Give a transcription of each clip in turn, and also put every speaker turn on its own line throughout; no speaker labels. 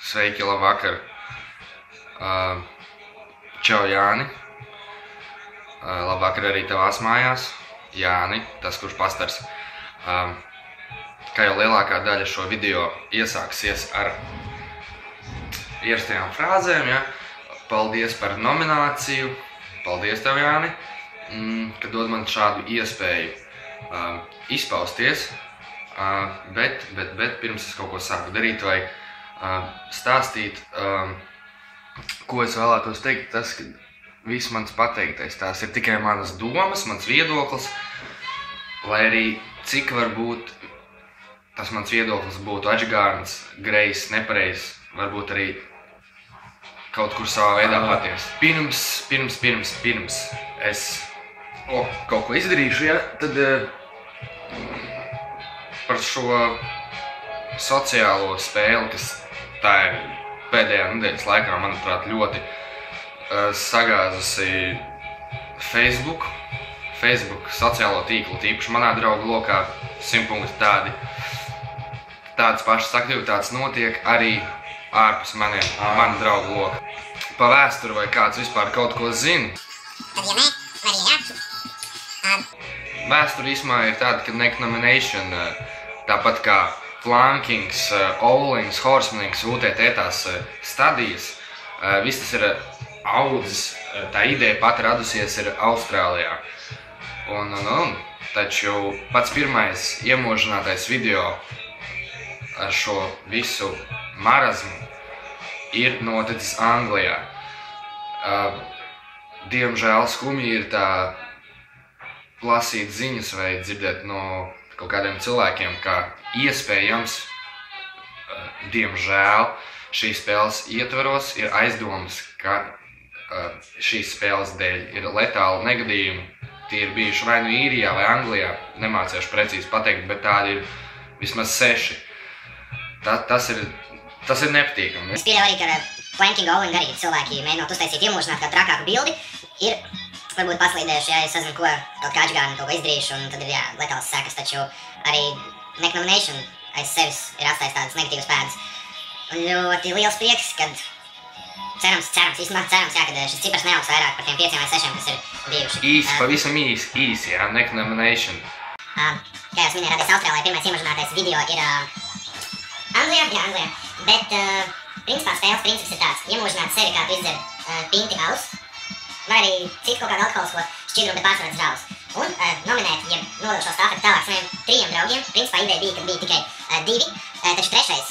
Sveiki, labvakar. Čau, Jāni. Labvakar arī tavās mājās. Jāni, tas, kurš pastars. Kā jau lielākā daļa šo video iesāksies ar ierastajām frāzēm, ja? Paldies par nomināciju. Paldies tev, Jāni, ka dod man šādu iespēju izpausties. Bet pirms es kaut ko sāku darīt vai stāstīt, ko es vēlētos teikt, tas, ka viss mans pateiktais, tās ir tikai manas domas, mans viedoklis, lai arī cik varbūt tas mans viedoklis būtu atžgārns, grejs, nepareizs, varbūt arī kaut kur savā veidā patiesa. Pirms es kaut ko izdarīšu, ja, tad par šo sociālo spēli, kas tā ir pēdējā nedēļas laikā, manuprāt, ļoti sagāzusi Facebook sociālo tīklu, tīpaši manā draugu lokā, 100 tādas pašas aktivitātes notiek arī ārpus manu draugu loka. Pa vēsturi vai kāds vispār kaut ko zina?
Tad, ja nē, arī jā.
Vēsture īsumā ir tāda, ka neck nomination, tāpat kā flankings, owlings, horsemanings, UTT tās stadijas, viss tas ir audzis, tā ideja pat radusies ir Austrālijā. Taču pats pirmais iemožinātais video ar šo visu marazmu ir noticis Anglijā. Diemžēl skumji ir tā lasīt ziņas vai dzirdēt no kaut kādiem cilvēkiem, ka iespējams, diemžēl, šīs spēles ietvaros ir aizdomas, ka šīs spēles dēļ ir letāli negadījumi. Tie ir bijuši vai nu Īrijā vai Anglijā, nemācīšu precīzi pateikt, bet tādi ir vismaz 6. Tas ir nepatīkami.
Es pieļauju arī, ka flanking owling arī cilvēki mēģinot uztaisīt iemūžināt kādu trakāku bildi, ir varbūt paslīdējuši, ja es esmu kaut kā atžgārni kaut ko izdarījuši, un tad ir letāls sekas, taču arī neck nomination aiz sevis ir atstājis tādas negatīvas pēdas. Un ļoti liels prieks, kad cerams, jā, kad šis cipars neaugs vairāk par tiem 5 vai 6, kas ir bijuši.
Pavisam īsi, jā, neck nomination.
Kā jau es minēju, radies Austrālijā, pirmais iemožinātais video ir Anglijā, bet principā spēles princips ir tāds, iemūžināt sevi, kā tu izdzer pinti alus, vai arī citu kaut kādu alkoholisko šķidrumu, bet pārsvarā dzrāvus. Un nominēt, ja nodot šo stāfeti tālāk saviem 3 draugiem, principā ideja bija, ka bija tikai 2, taču trešais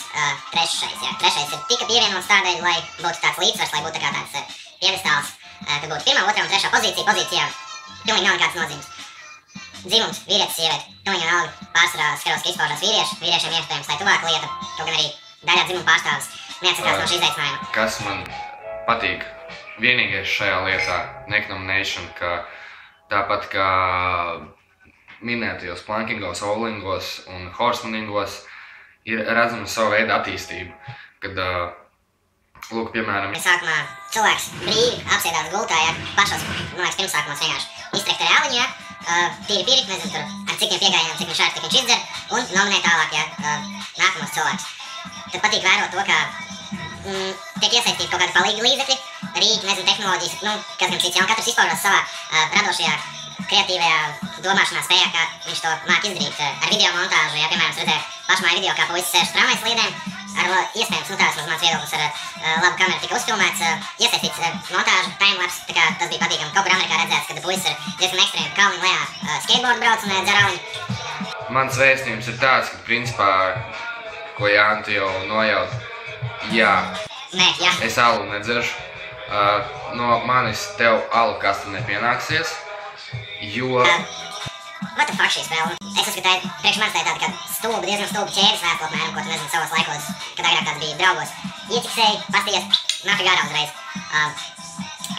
ir tika pievienots tādēļ, lai būtu tāds līdzsvars, lai būtu tā kā tāds piedestāls, kad būtu 1., 2. un 3. pozīcijā, pilnīgi nav nekādas nozīmes. Dzimums, vīrietis, sieviete, pilnīgi vienalga, pārsvarā skaros, ka izpaužās vīriešiem iespējams, lai tuvāka lieta, kaut gan arī daļā dzimuma pārstāvis neatsakās no šī izaicinājuma.
Kas man patīk vienīgais šajā lietā, neck nomination, ka tāpat kā minētajos plankingos, owlingos un horsemaningos ir redzama sava veida attīstība, kad, lūk, piemēram...
Sākumā cilvēks brīvi apsēdās gultā, ja pašos, pirmsākumos vienkārši iztrekt ar āliņu, tīri pierik, nezinu, tur ar cikiem piegājieniem, cik viņš šāds, cik viņš izdzer, un nominē tālāk, nākamos cilvēkus. Tad patīk vērot to, ka tiek iesaistīti kaut kādi palīgi līdzekļi, rīki, nezinu, tehnoloģijas, kas gan cits, ja un katrs izpaužās savā radošajā, kreatīvajā domāšanā spējā, kā viņš to māk izdarīt ar video montāžu, ja, piemēram, redzēju pašmāju video, kā puisis sēž tramvajas slīdēm, ar iespējams, tās mans viedoklis ar labu kameru tika uzfilmēts, iesaistīts montāžu, timelapse, tā kā tas bija patīkami. Kaut kur Amerikā redzēts, kad puisis ir diezgan ekstrēmi kalniņu lejā skateboardu brauc un dzer āliņu.
Mans vēstījums ir tāds, ka principā, ko Jāni, tu jau nojaut, jā.
Nē, jā.
Es alu nedzeršu. No manis tev alu kastu nepienāksies, jo...
What the fuck šī spēle? Es uzskatīju, priekš manis tā ir tāda, ka diezgan stulba ķēdes vēstule, apmēram, ko tu nezinu savos laikos, kad agrāk tāds bija draugos. Ieciksēji, pastījies, nāka garā uzreiz.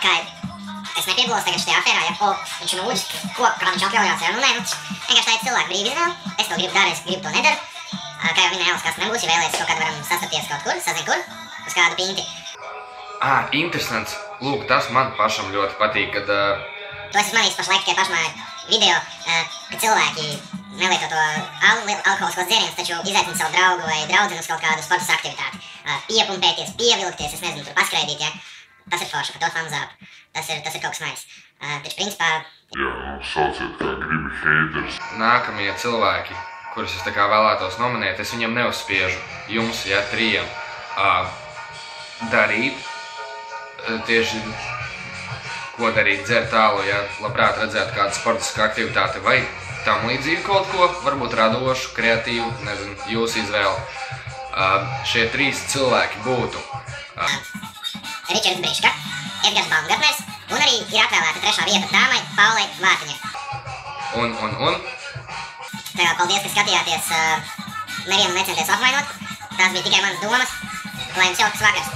Kā es nepiedalos tagad šajā afērā, ja viņš ir nūģis, kā viņš atļaujās, ja vienkārši tā ir cilvēku brīva izvēle. Es to gribu darīt, es gribu to nedaru. Kā jau minēju, alas kastu nebūs, ja vēlies kaut kādu varam sastapties kaut kur, sazin kur, uz kādu pinti.
Interesants. Lūk, tas man pašam ļoti patīk, kad...
To es manīju pašlaik tikai pašmāju video, ka cilvēki nelietoto alkoholiskos dzērienus, taču izaicināt savu draugu vai draudzeni uz kaut kādu sportas aktivitāti. Piepumpēties, pievilkties, es nezinu, tur paskraidīt, ja. Tas ir forši, par to fanu zāpu. Tas ir kaut kas nice. Taču, principā...
Jā, sauciet kā gribi haters.
Nākamie cilvēki, kurus es tā kā vēlētos nominēt, es viņam neuzspiežu jums, ja, 3, darīt. Tieši, ko darīt, dzert tālu, ja labprāt redzētu kādu sportisku aktivitāti vai tam līdzīgu kaut ko, varbūt radošu, kreatīvu, nezinu, jūsu izvēli. Šie 3 cilvēki būtu
Ričards Briška, Edgars Baumgartners un arī ir atvēlēta 3. vieta dāmai Paulai Vārtiņai.
Un?
Tā kā paldies, ka skatījāties, nevienu necenties apvainot. Tās bija tikai manas domas. Lai jums jauks vakars!